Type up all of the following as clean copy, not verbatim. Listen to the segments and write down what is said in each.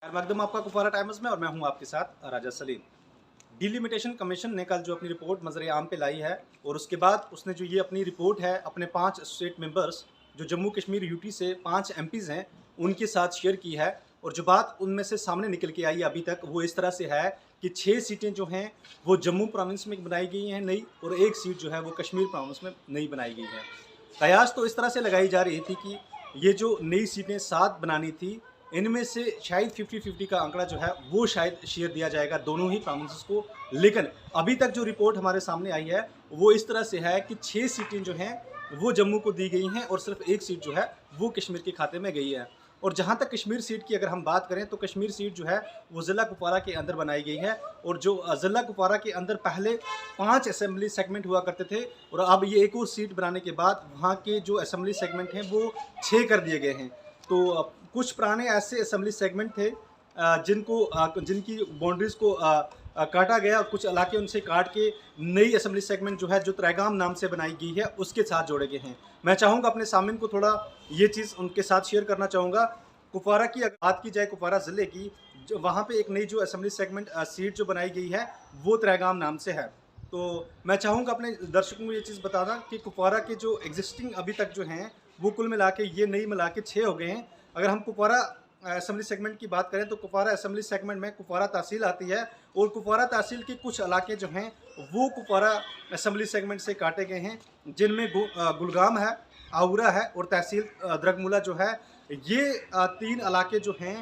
मकदम आपका कुपवारा टाइम्स में और मैं हूं आपके साथ राजा सलीम। डिलिमिटेशन कमीशन ने कल जो अपनी रिपोर्ट नजर आम पे लाई है और उसके बाद उसने जो ये अपनी रिपोर्ट है अपने 5 स्टेट मेंबर्स जो जम्मू कश्मीर यूटी से 5 एमपीज़ हैं उनके साथ शेयर की है। और जो बात उनमें से सामने निकल के आई अभी तक वो इस तरह से है कि 6 सीटें जो हैं वो जम्मू प्रोविंस में बनाई गई हैं नई, और 1 सीट जो है वो कश्मीर प्रोविंस में नई बनाई गई है। कयास तो इस तरह से लगाई जा रही थी कि ये जो नई सीटें 7 बनानी थी, इनमें से शायद 50-50 का आंकड़ा जो है वो शायद शेयर दिया जाएगा दोनों ही प्रोविंसेस को। लेकिन अभी तक जो रिपोर्ट हमारे सामने आई है वो इस तरह से है कि 6 सीटें जो हैं वो जम्मू को दी गई हैं और सिर्फ 1 सीट जो है वो कश्मीर के खाते में गई है। और जहाँ तक कश्मीर सीट की अगर हम बात करें तो कश्मीर सीट जो है वो ज़िला कुपवारा के अंदर बनाई गई है। और जो ज़िला कुपवारा के अंदर पहले 5 असेंबली सेगमेंट हुआ करते थे और अब ये एक और सीट बनाने के बाद वहाँ के जो असेंबली सेगमेंट हैं वो 6 कर दिए गए हैं। तो कुछ पुराने ऐसे असेंबली सेगमेंट थे जिनकी बाउंड्रीज़ को काटा गया और कुछ इलाके उनसे काट के नई असेंबली सेगमेंट जो है जो त्रैगाम नाम से बनाई गई है उसके साथ जोड़े गए हैं। मैं चाहूँगा अपने सामने को थोड़ा ये चीज़ उनके साथ शेयर करना चाहूँगा। कुपवारा की अगर बात की जाए, कुपवारा ज़िले की, जो वहाँ पे एक नई जो असेंबली सेगमेंट सीट जो बनाई गई है वो त्रैगाम नाम से है। तो मैं चाहूँगा अपने दर्शकों को ये चीज़ बताना कि कुपवारा के जो एग्जिस्टिंग अभी तक जो हैं वो कुल मिला के ये नई मिला के 6 हो गए हैं। अगर हम कुपवारा असेंबली सेगमेंट की बात करें तो कुपवारा असेंबली सेगमेंट में कुपवारा तहसील आती है और कुपवारा तहसील के कुछ इलाके जो हैं वो कुपवारा असेंबली सेगमेंट से काटे गए हैं, जिनमें गुलगाम है, आउरा है और तहसील द्रगमुला जो है। ये 3 इलाके जो हैं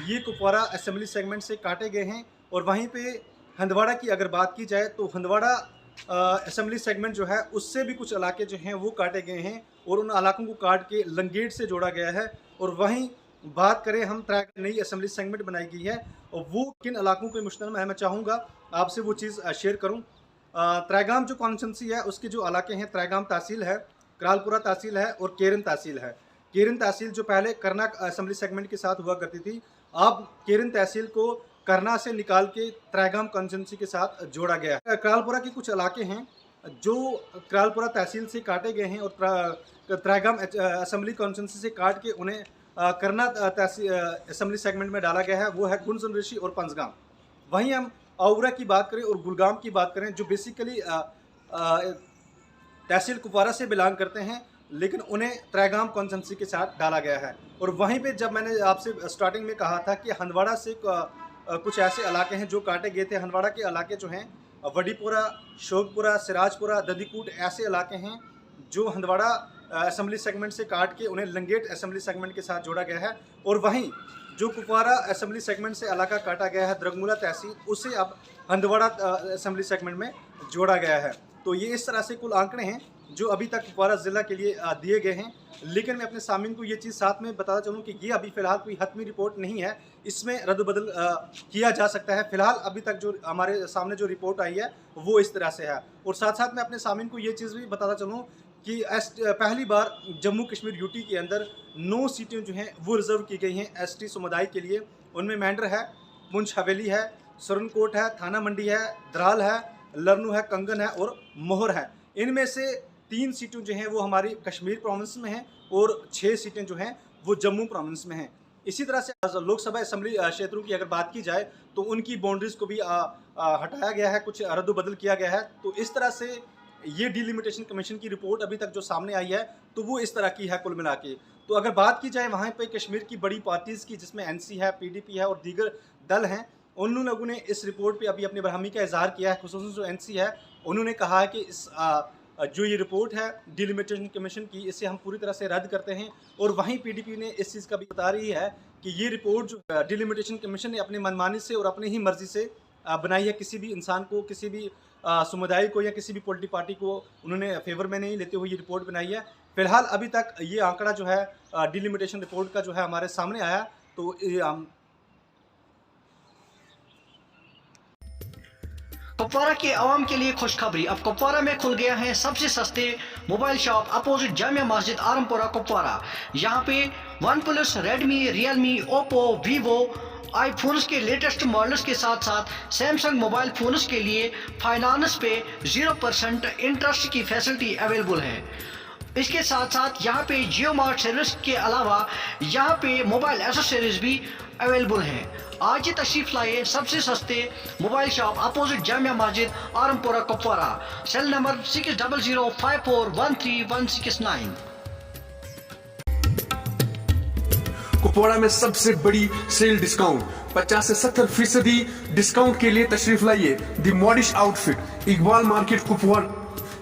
ये कुपवारा असेंबली सेगमेंट से काटे गए हैं। और वहीं पे हंदवाड़ा की अगर बात की जाए तो हंदवाड़ा असेंबली सेगमेंट जो है उससे भी कुछ इलाके जो हैं वो काटे गए हैं और उन इलाकों को काट के लंगेट से जोड़ा गया है। और वहीं बात करें हम नई असेंबली सेगमेंट बनाई गई है और वो किन इलाकों पे मुश्तमिल है, मैं चाहूँगा आपसे वो चीज़ शेयर करूँ। त्रैगाम जो कॉन्स्टिट्यूंसी है उसके जो इलाके हैं, त्रैगाम तहसील है, करालपुरा तहसील है और केरन तहसील है। केरन तहसील जो पहले करना असेंबली सेगमेंट के साथ हुआ करती थी, अब केरन तहसील को करना से निकाल के त्रैगाम कॉन्स्टिट्यूंसी के साथ जोड़ा गया है। करालपुरा के कुछ इलाके हैं जो करालपुरा तहसील से काटे गए हैं और त्रैगाम असेंबली कॉन्स्टिट्यूंसी से काट के उन्हें करना असेंबली सेगमेंट में डाला गया है, वो है गुंजन ऋषि और पंजगाम। वहीं हम आउरा की बात करें और गुलगाम की बात करें जो बेसिकली तहसील कुपवारा से बिलोंग करते हैं, लेकिन उन्हें त्रैगाम कॉन्स्टिट्यूंसी के साथ डाला गया है। और वहीं पे जब मैंने आपसे स्टार्टिंग में कहा था कि हंदवाड़ा से कुछ ऐसे इलाके हैं जो काटे गए थे, हंदवाड़ा के इलाके जो हैं वडीपुरा, शोकपुरा, सिराजपुरा, ददीकूट ऐसे इलाके हैं जो हंदवाड़ा असेंबली सेगमेंट से काट के उन्हें लंगेट असेंबली सेगमेंट के साथ जोड़ा गया है। और वहीं जो कुपवारा असेंबली सेगमेंट से इलाका काटा गया है द्रगमुला तहसील, उसे अब हंदवाड़ा असेंबली सेगमेंट में जोड़ा गया है। तो ये इस तरह से कुल आंकड़े हैं जो अभी तक कुपवारा ज़िला के लिए दिए गए हैं। लेकिन मैं अपने सामीन को ये चीज़ साथ में बताना चाहूँ कि ये अभी फ़िलहाल कोई हतमी रिपोर्ट नहीं है, इसमें रद्द-बदल किया जा सकता है। फ़िलहाल अभी तक जो हमारे सामने जो रिपोर्ट आई है वो इस तरह से है। और साथ-साथ मैं अपने सामीन को ये चीज़ भी बताना चलूँ कि पहली बार जम्मू कश्मीर यूटी के अंदर 9 सीटें जो हैं वो रिज़र्व की गई हैं एसटी समुदाय के लिए। उनमें मेंढर है, पुंछ हवेली है, सुरनकोट है, थाना मंडी है, द्राल है, लरनू है, कंगन है और मोहर है। इनमें से 3 सीटें जो हैं वो हमारी कश्मीर प्रोविंस में हैं और 6 सीटें जो हैं वो जम्मू प्रोविंस में हैं। इसी तरह से लोकसभा असेंबली क्षेत्रों की अगर बात की जाए तो उनकी बाउंड्रीज़ को भी हटाया गया है, कुछ रद्द-बदल किया गया है। तो इस तरह से ये डिलिमिटेशन कमीशन की रिपोर्ट अभी तक जो सामने आई है तो वो इस तरह की है कुल मिला के। तो अगर बात की जाए वहाँ पे कश्मीर की बड़ी पार्टीज़ की, जिसमें एनसी है, पीडीपी है और दीगर दल हैं, उन लोगों ने इस रिपोर्ट पे अभी अपनी बरहमी का इजहार किया है। खुसूसन जो एनसी है उन्होंने कहा है कि इस जो ये रिपोर्ट है डिलिमिटेशन कमीशन की, इसे हम पूरी तरह से रद्द करते हैं। और वहीं पीडीपी ने इस चीज़ का भी बता रही है कि ये रिपोर्ट जो डिलिमिटेशन कमीशन ने अपनी मनमानी से और अपनी ही मर्जी से बनाई है, किसी भी इंसान को, किसी भी समुदाय को या किसी भी पॉलिटिकल पार्टी को उन्होंने फेवर में नहीं लेते हुए ये रिपोर्ट बनाई है। फिलहाल अभी तक ये आंकड़ा जो है डिलिमिटेशन रिपोर्ट का जो है हमारे सामने आया। तो कुपवारा के आवाम के लिए खुशखबरी, अब कुपवारा में खुल गया है सबसे सस्ते mobile shop opposite Jamia Masjid Arampura Kupwara. यहाँ पे one plus, Redmi, Realme, Oppo, Vivo iPhones के लेटेस्ट मॉडल्स के साथ साथ सैमसंग मोबाइल फोन्स के लिए फाइनेंस पे 0% इंटरेस्ट की फैसिलिटी अवेलेबल है। इसके साथ साथ यहाँ पे जियो मार्ट सर्विस के अलावा यहाँ पे मोबाइल एक्सेसरीज भी अवेलेबल हैं। आज ही तशरीफ लाए सबसे सस्ते mobile shop opposite Jamia Masjid Arampura Kupwara. Cell number 6005413169। Kupwara में सबसे बड़ी सेल डिस्काउंट 50 से 70% डिस्काउंट के लिए तशरीफ लाइए the modish outfit Iqbal market Kupwara,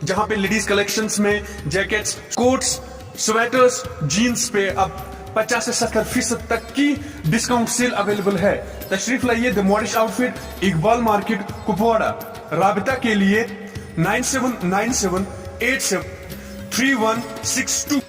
जहां पे लेडीज कलेक्शंस में जैकेट्स, कोट्स, स्वेटर्स, जीन्स पे अब 50 से 70% तक की डिस्काउंट सेल अवेलेबल है। तशरीफ लाइए the modish outfit Iqbal market Kupwara. राबिता के लिए 9797873162।